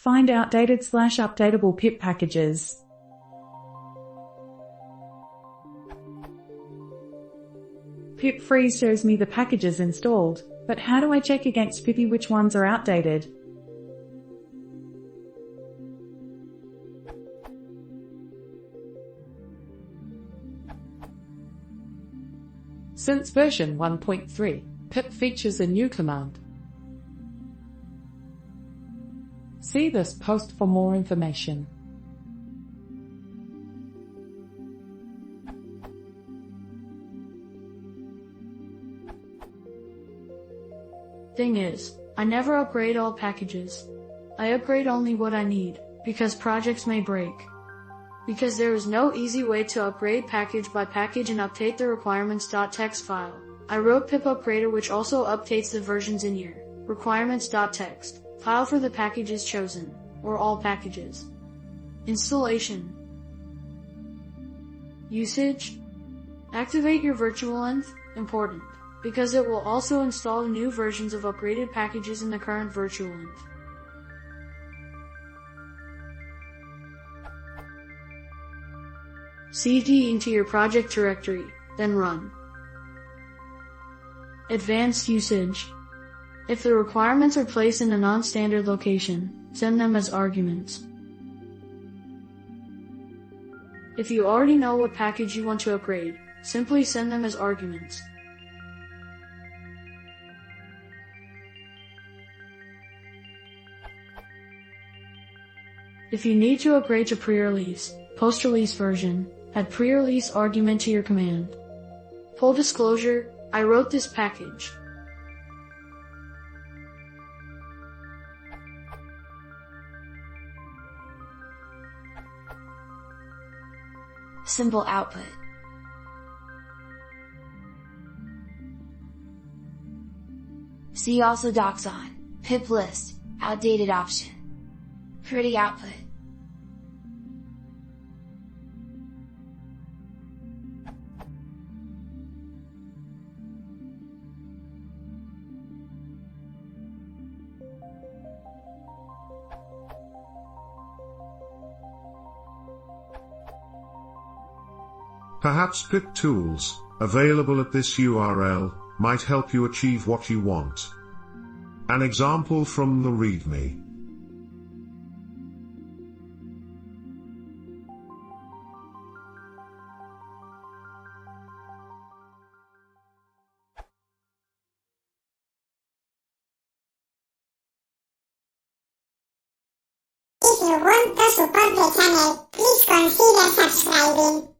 Find outdated/updatable pip packages. Pip freeze shows me the packages installed, but how do I check against pippy which ones are outdated? Since version 1.3, pip features a new command. See this post for more information. Thing is, I never upgrade all packages. I upgrade only what I need, because projects may break. Because there is no easy way to upgrade package by package and update the requirements.txt file, I wrote pip upgrader which also updates the versions in your requirements.txt file for the packages chosen, or all packages. Installation. Usage. Activate your virtual env, important, because it will also install new versions of upgraded packages in the current virtual env. cd into your project directory, then run. Advanced usage. If the requirements are placed in a non-standard location, send them as arguments. If you already know what package you want to upgrade, simply send them as arguments. If you need to upgrade to pre-release, post-release version, add pre-release argument to your command. Full disclosure, I wrote this package. Simple output. See also docs on pip list, outdated option. Pretty output. Perhaps pip tools, available at this URL, might help you achieve what you want. An example from the README. If you want to support the channel, please consider subscribing.